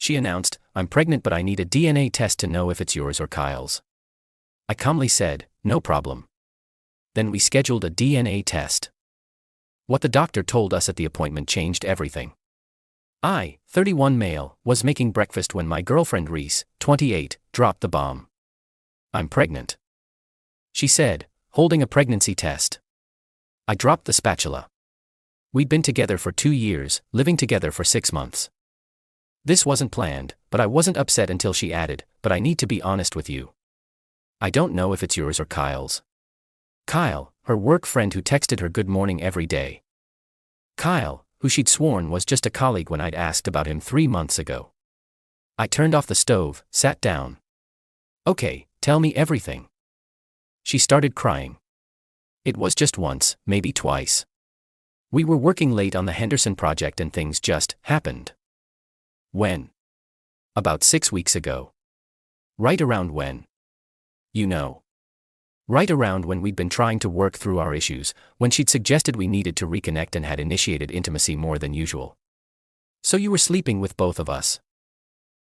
She announced, "I'm pregnant, but I need a DNA test to know if it's yours or Kyle's." I calmly said, "No problem." Then we scheduled a DNA test. What the doctor told us at the appointment changed everything. I, 31 male, was making breakfast when my girlfriend Reese, 28, dropped the bomb. "I'm pregnant," she said, holding a pregnancy test. I dropped the spatula. We'd been together for 2 years, living together for 6 months. This wasn't planned, but I wasn't upset until she added, "But I need to be honest with you. I don't know if it's yours or Kyle's." Kyle, her work friend who texted her good morning every day. Kyle, who she'd sworn was just a colleague when I'd asked about him 3 months ago. I turned off the stove, sat down. "Okay, tell me everything." She started crying. It was just once, maybe twice. We were working late on the Henderson project and things just happened. When? About 6 weeks ago. Right around when? You know. Right around when we'd been trying to work through our issues, when she'd suggested we needed to reconnect and had initiated intimacy more than usual. "So you were sleeping with both of us."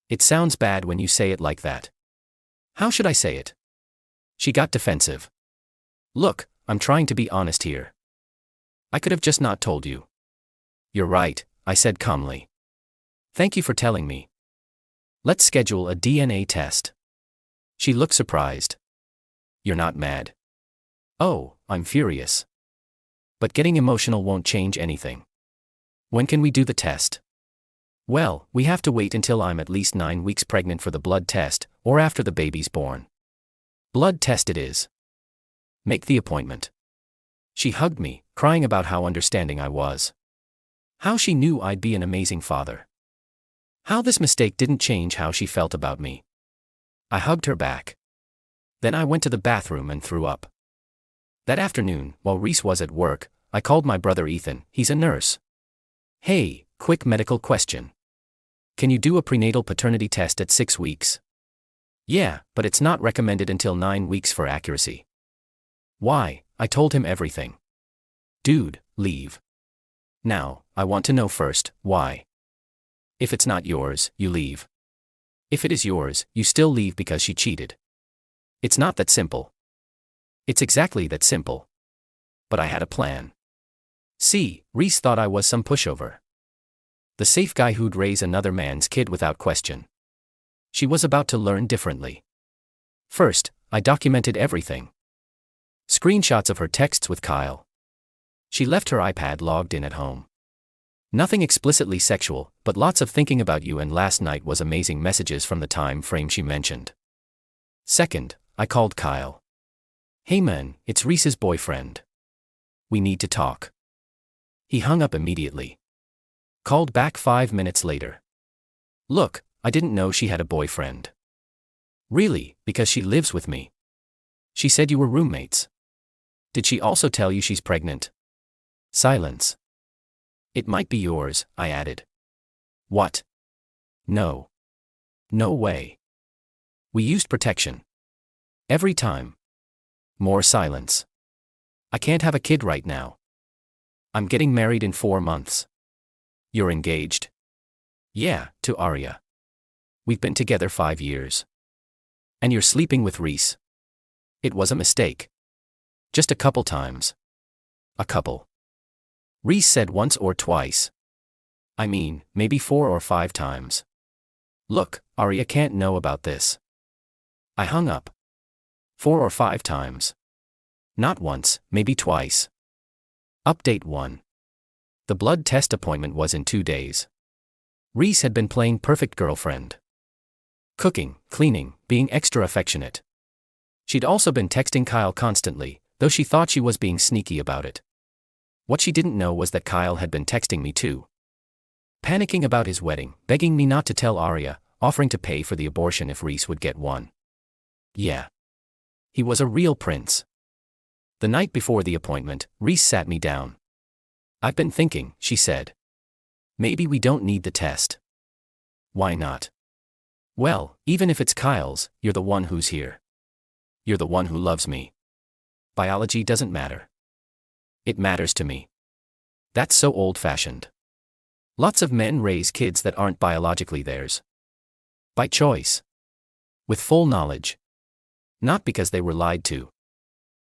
It sounds bad when you say it like that. How should I say it? She got defensive. "Look, I'm trying to be honest here. I could have just not told you." "You're right," I said calmly. "Thank you for telling me. Let's schedule a DNA test." She looked surprised. "You're not mad?" "Oh, I'm furious. But getting emotional won't change anything." "When can we do the test?" "Well, we have to wait until I'm at least 9 weeks pregnant for the blood test, or after the baby's born." "Blood test it is." "Make the appointment." She hugged me, crying about how understanding I was. How she knew I'd be an amazing father. How this mistake didn't change how she felt about me. I hugged her back. Then I went to the bathroom and threw up. That afternoon, while Reese was at work, I called my brother Ethan, he's a nurse. "Hey, quick medical question. Can you do a prenatal paternity test at 6 weeks?" "Yeah, but it's not recommended until 9 weeks for accuracy." "Why?" I told him everything. "Dude, leave. Now, I want to know first, why? If it's not yours, you leave. If it is yours, you still leave because she cheated. It's not that simple." "It's exactly that simple. But I had a plan." See, Reese thought I was some pushover. The safe guy who'd raise another man's kid without question. She was about to learn differently. First, I documented everything. Screenshots of her texts with Kyle. She left her iPad logged in at home. Nothing explicitly sexual, but lots of thinking about you and last night was amazing messages from the time frame she mentioned. Second, I called Kyle. "Hey man, it's Reese's boyfriend. We need to talk." He hung up immediately. Called back 5 minutes later. "Look, I didn't know she had a boyfriend." "Really, because she lives with me." "She said you were roommates." "Did she also tell you she's pregnant?" Silence. "It might be yours," I added. "What? No. No way. We used protection. Every time." More silence. "I can't have a kid right now. I'm getting married in 4 months." "You're engaged?" "Yeah, to Aria. We've been together 5 years." "And you're sleeping with Reese?" "It was a mistake. Just a couple times." "A couple?" Reese said once or twice. "I mean, maybe 4 or 5 times." "Look, Aria can't know about this." I hung up. 4 or 5 times. Not once, maybe twice. Update 1. The blood test appointment was in 2 days. Reese had been playing perfect girlfriend. Cooking, cleaning, being extra affectionate. She'd also been texting Kyle constantly, though she thought she was being sneaky about it. What she didn't know was that Kyle had been texting me too. Panicking about his wedding, begging me not to tell Aria, offering to pay for the abortion if Reese would get one. Yeah. He was a real prince. The night before the appointment, Reese sat me down. "I've been thinking," she said. "Maybe we don't need the test." "Why not?" "Well, even if it's Kyle's, you're the one who's here. You're the one who loves me. Biology doesn't matter." "It matters to me." "That's so old-fashioned. Lots of men raise kids that aren't biologically theirs." By choice. With full knowledge. Not because they were lied to.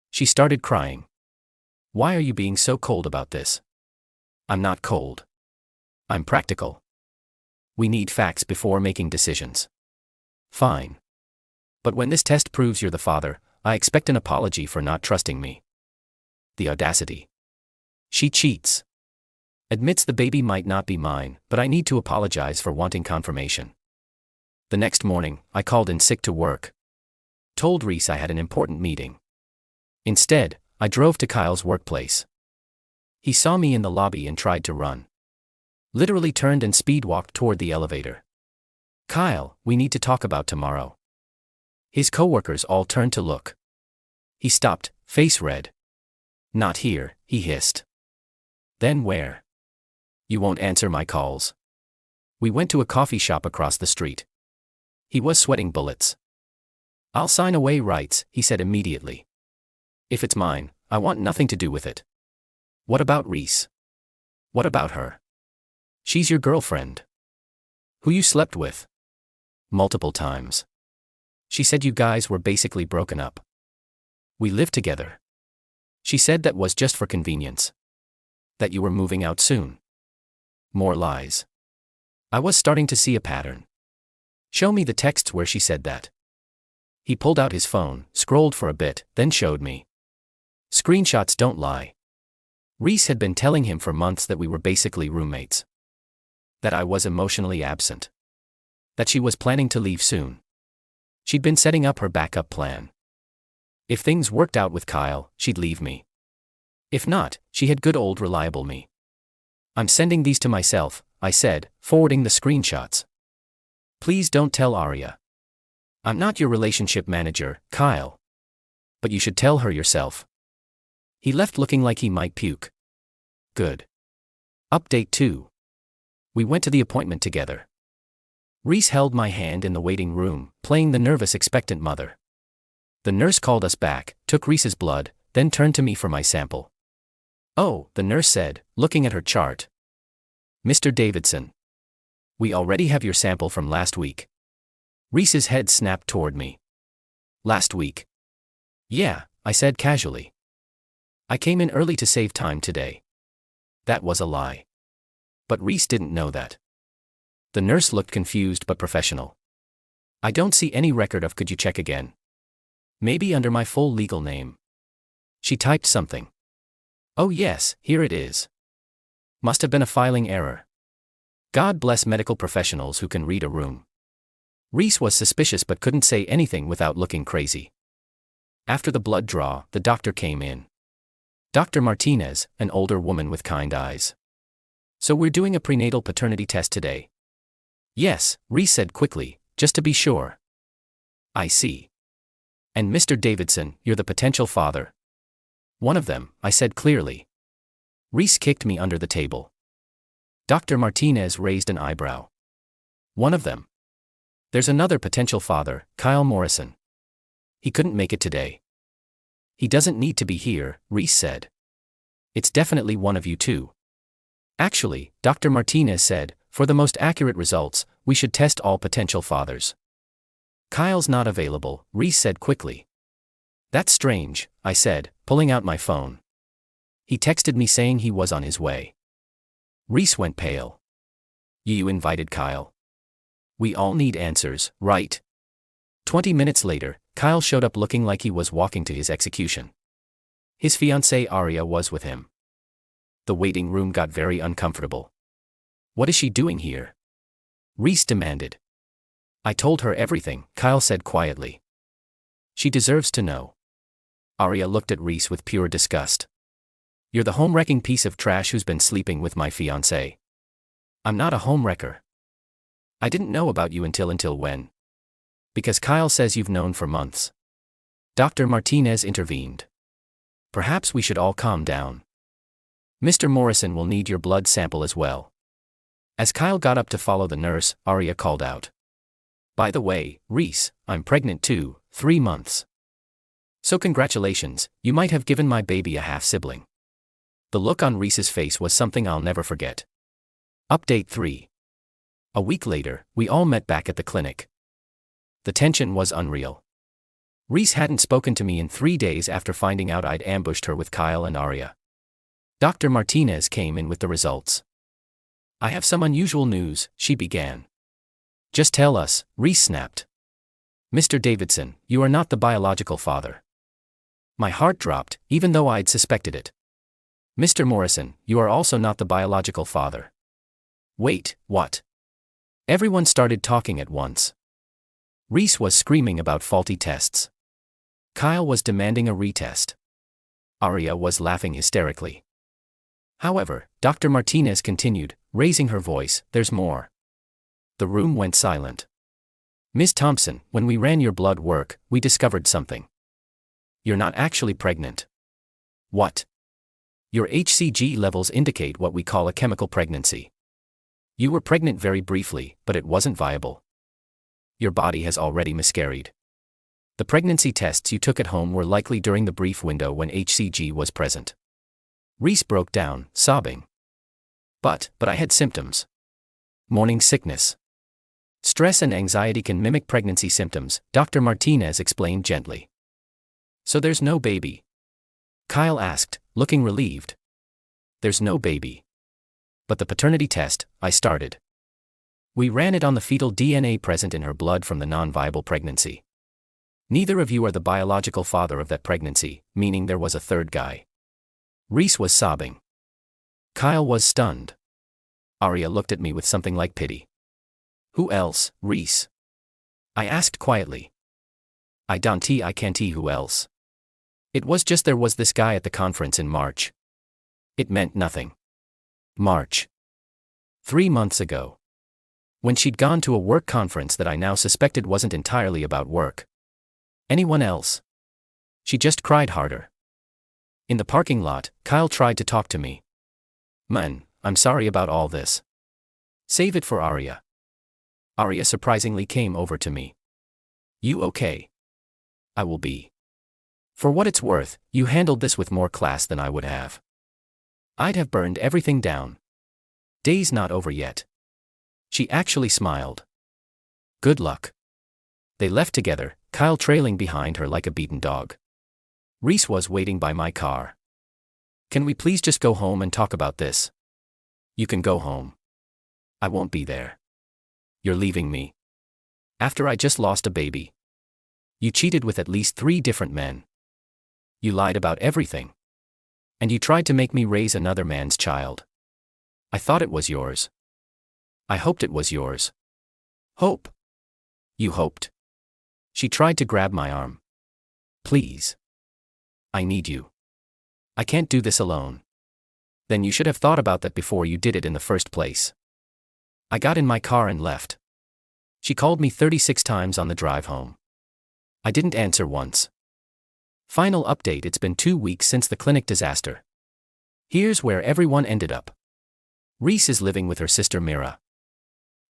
She started crying. Why are you being so cold about this? I'm not cold. I'm practical. We need facts before making decisions. Fine. But when this test proves you're the father, I expect an apology for not trusting me. The audacity. She cheats. Admits the baby might not be mine, but I need to apologize for wanting confirmation. The next morning, I called in sick to work. Told Reese I had an important meeting. Instead, I drove to Kyle's workplace. He saw me in the lobby and tried to run. Literally turned and speed-walked toward the elevator. Kyle, we need to talk about tomorrow. His coworkers all turned to look. He stopped, face red. Not here, he hissed. Then where? You won't answer my calls. We went to a coffee shop across the street. He was sweating bullets. I'll sign away rights, he said immediately. If it's mine, I want nothing to do with it. What about Reese? What about her? She's your girlfriend. Who you slept with? Multiple times. She said you guys were basically broken up. We lived together. She said that was just for convenience. That you were moving out soon. More lies. I was starting to see a pattern. Show me the texts where she said that. He pulled out his phone, scrolled for a bit, then showed me. Screenshots don't lie. Reese had been telling him for months that we were basically roommates. That I was emotionally absent. That she was planning to leave soon. She'd been setting up her backup plan. If things worked out with Kyle, she'd leave me. If not, she had good old reliable me. I'm sending these to myself, I said, forwarding the screenshots. Please don't tell Aria. I'm not your relationship manager, Kyle. But you should tell her yourself. He left looking like he might puke. Good. Update 2. We went to the appointment together. Reese held my hand in the waiting room, playing the nervous expectant mother. The nurse called us back, took Reese's blood, then turned to me for my sample. Oh, the nurse said, looking at her chart. Mr. Davidson. We already have your sample from last week. Reese's head snapped toward me. Last week? Yeah, I said casually. I came in early to save time today. That was a lie. But Reese didn't know that. The nurse looked confused but professional. I don't see any record of. Could you check again? Maybe under my full legal name. She typed something. Oh yes, here it is. Must have been a filing error. God bless medical professionals who can read a room. Reese was suspicious but couldn't say anything without looking crazy. After the blood draw, the doctor came in. Dr. Martinez, an older woman with kind eyes. So we're doing a prenatal paternity test today. Yes, Reese said quickly, just to be sure. I see. And Mr. Davidson, you're the potential father. One of them, I said clearly. Reese kicked me under the table. Dr. Martinez raised an eyebrow. One of them. There's another potential father, Kyle Morrison. He couldn't make it today. He doesn't need to be here, Reese said. It's definitely one of you two. Actually, Dr. Martinez said, for the most accurate results, we should test all potential fathers. Kyle's not available, Reese said quickly. That's strange, I said, pulling out my phone. He texted me saying he was on his way. Reese went pale. You invited Kyle. We all need answers, right? 20 minutes later, Kyle showed up looking like he was walking to his execution. His fiancée Aria was with him. The waiting room got very uncomfortable. What is she doing here? Reese demanded. I told her everything, Kyle said quietly. She deserves to know. Aria looked at Reese with pure disgust. You're the home-wrecking piece of trash who's been sleeping with my fiancé. I'm not a home-wrecker. I didn't know about you until when? Because Kyle says you've known for months. Dr. Martinez intervened. Perhaps we should all calm down. Mr. Morrison will need your blood sample as well. As Kyle got up to follow the nurse, Aria called out. By the way, Reese, I'm pregnant too, 3 months. So congratulations, you might have given my baby a half-sibling. The look on Reese's face was something I'll never forget. Update 3. A week later, we all met back at the clinic. The tension was unreal. Reese hadn't spoken to me in 3 days after finding out I'd ambushed her with Kyle and Aria. Dr. Martinez came in with the results. "I have some unusual news," she began. "Just tell us," Reese snapped. "Mr. Davidson, you are not the biological father." My heart dropped, even though I'd suspected it. "Mr. Morrison, you are also not the biological father." "Wait, what?" Everyone started talking at once. Reese was screaming about faulty tests. Kyle was demanding a retest. Aria was laughing hysterically. However, Dr. Martinez continued, raising her voice, "There's more." The room went silent. "Ms. Thompson, when we ran your blood work, we discovered something. You're not actually pregnant." "What?" "Your HCG levels indicate what we call a chemical pregnancy. You were pregnant very briefly, but it wasn't viable. Your body has already miscarried. The pregnancy tests you took at home were likely during the brief window when HCG was present." Reese broke down, sobbing. But I had symptoms. Morning sickness. Stress and anxiety can mimic pregnancy symptoms," Dr. Martinez explained gently. "So there's no baby?" Kyle asked, looking relieved. "There's no baby. But the paternity test, I started. We ran it on the fetal DNA present in her blood from the non-viable pregnancy. Neither of you are the biological father of that pregnancy, meaning there was a third guy." Reese was sobbing. Kyle was stunned. Aria looked at me with something like pity. "Who else, Reese?" I asked quietly. I can't see who else. It was just there was this guy at the conference in March. It meant nothing. March. 3 months ago. When she'd gone to a work conference that I now suspected wasn't entirely about work. Anyone else? She just cried harder. In the parking lot, Kyle tried to talk to me. "Man, I'm sorry about all this. Save it for Aria." Aria surprisingly came over to me. "You okay?" "I will be. For what it's worth, you handled this with more class than I would have. I'd have burned everything down. Day's not over yet." She actually smiled. "Good luck." They left together, Kyle trailing behind her like a beaten dog. Reese was waiting by my car. "Can we please just go home and talk about this?" "You can go home. I won't be there." "You're leaving me? After I just lost a baby? You cheated with at least 3 different men. You lied about everything. And you tried to make me raise another man's child. I thought it was yours. I hoped it was yours." "Hope? You hoped?" She tried to grab my arm. "Please. I need you. I can't do this alone." "Then you should have thought about that before you did it in the first place." I got in my car and left. She called me 36 times on the drive home. I didn't answer once. Final update: it's been 2 weeks since the clinic disaster. Here's where everyone ended up. Reese is living with her sister Mira.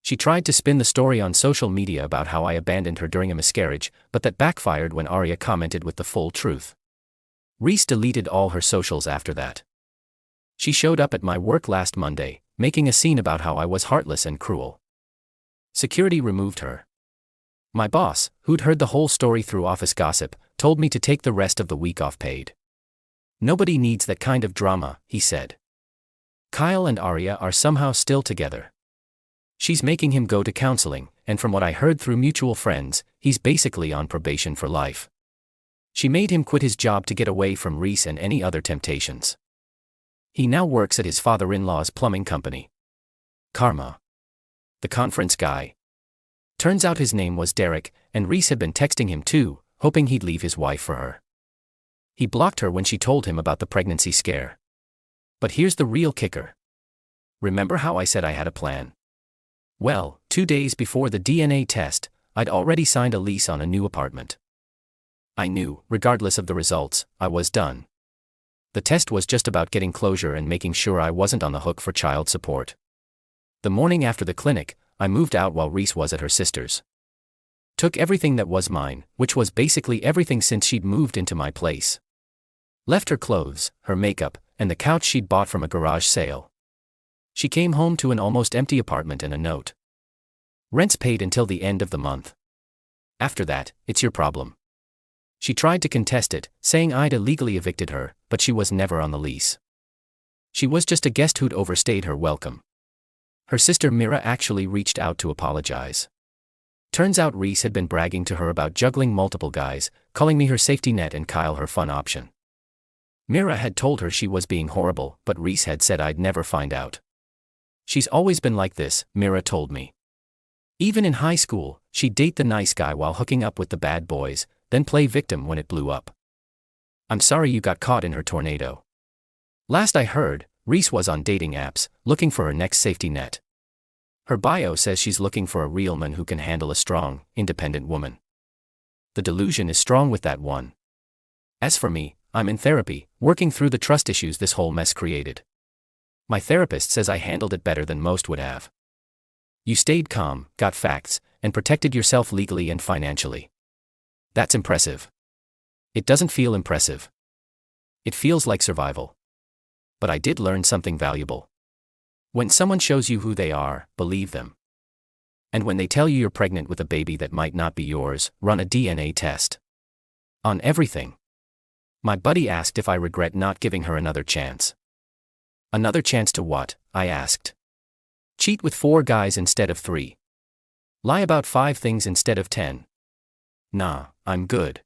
She tried to spin the story on social media about how I abandoned her during a miscarriage, but that backfired when Aria commented with the full truth. Reese deleted all her socials after that. She showed up at my work last Monday, making a scene about how I was heartless and cruel. Security removed her. My boss, who'd heard the whole story through office gossip, told me to take the rest of the week off paid. "Nobody needs that kind of drama," he said. Kyle and Aria are somehow still together. She's making him go to counseling, and from what I heard through mutual friends, he's basically on probation for life. She made him quit his job to get away from Reese and any other temptations. He now works at his father-in-law's plumbing company. Karma. The conference guy. Turns out his name was Derek, and Reese had been texting him too, hoping he'd leave his wife for her. He blocked her when she told him about the pregnancy scare. But here's the real kicker. Remember how I said I had a plan? Well, 2 days before the DNA test, I'd already signed a lease on a new apartment. I knew, regardless of the results, I was done. The test was just about getting closure and making sure I wasn't on the hook for child support. The morning after the clinic, I moved out while Reese was at her sister's. Took everything that was mine, which was basically everything since she'd moved into my place. Left her clothes, her makeup, and the couch she'd bought from a garage sale. She came home to an almost empty apartment and a note. Rent's paid until the end of the month. After that, it's your problem. She tried to contest it, saying I'd illegally evicted her, but she was never on the lease. She was just a guest who'd overstayed her welcome. Her sister Mira actually reached out to apologize. Turns out Reese had been bragging to her about juggling multiple guys, calling me her safety net and Kyle her fun option. Mira had told her she was being horrible, but Reese had said I'd never find out. She's always been like this, Mira told me. Even in high school, she'd date the nice guy while hooking up with the bad boys, then play victim when it blew up. I'm sorry you got caught in her tornado. Last I heard, Reese was on dating apps, looking for her next safety net. Her bio says she's looking for a real man who can handle a strong, independent woman. The delusion is strong with that one. As for me, I'm in therapy, working through the trust issues this whole mess created. My therapist says I handled it better than most would have. You stayed calm, got facts, and protected yourself legally and financially. That's impressive. It doesn't feel impressive. It feels like survival. But I did learn something valuable. When someone shows you who they are, believe them. And when they tell you you're pregnant with a baby that might not be yours, run a DNA test. On everything. My buddy asked if I regret not giving her another chance. Another chance to what? I asked. Cheat with 4 guys instead of 3. Lie about 5 things instead of 10. Nah, I'm good.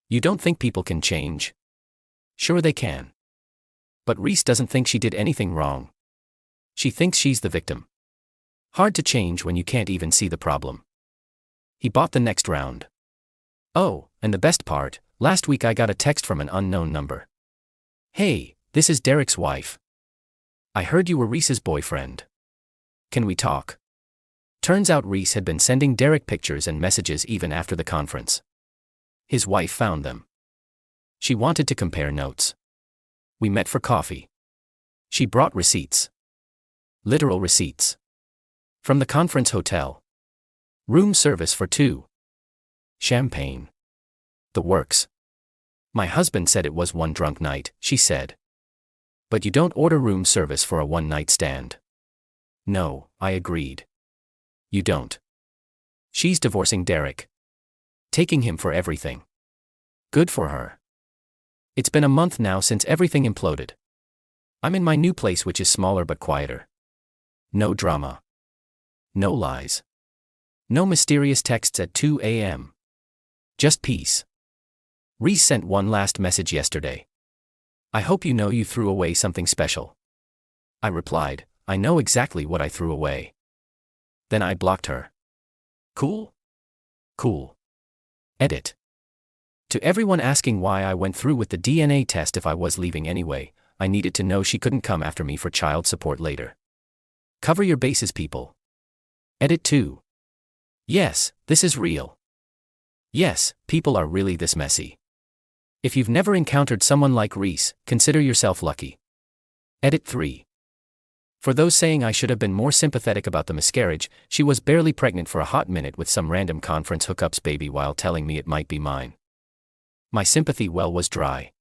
You don't think people can change? Sure they can. But Reese doesn't think she did anything wrong. She thinks she's the victim. Hard to change when you can't even see the problem. He bought the next round. Oh, and the best part, last week I got a text from an unknown number. Hey, this is Derek's wife. I heard you were Reese's boyfriend. Can we talk? Turns out Reese had been sending Derek pictures and messages even after the conference. His wife found them. She wanted to compare notes. We met for coffee. She brought receipts. Literal receipts. From the conference hotel. Room service for 2. Champagne. The works. My husband said it was one drunk night, she said. But you don't order room service for a one-night stand. No, I agreed. You don't. She's divorcing Derek. Taking him for everything. Good for her. It's been a month now since everything imploded. I'm in my new place, which is smaller but quieter. No drama. No lies. No mysterious texts at 2 a.m. Just peace. Reese sent one last message yesterday. I hope you know you threw away something special. I replied, I know exactly what I threw away. Then I blocked her. Cool? Cool. Edit. To everyone asking why I went through with the DNA test if I was leaving anyway, I needed to know she couldn't come after me for child support later. Cover your bases, people. Edit 2. Yes, this is real. Yes, people are really this messy. If you've never encountered someone like Reese, consider yourself lucky. Edit 3. For those saying I should have been more sympathetic about the miscarriage, she was barely pregnant for a hot minute with some random conference hookups baby while telling me it might be mine. My sympathy well was dry.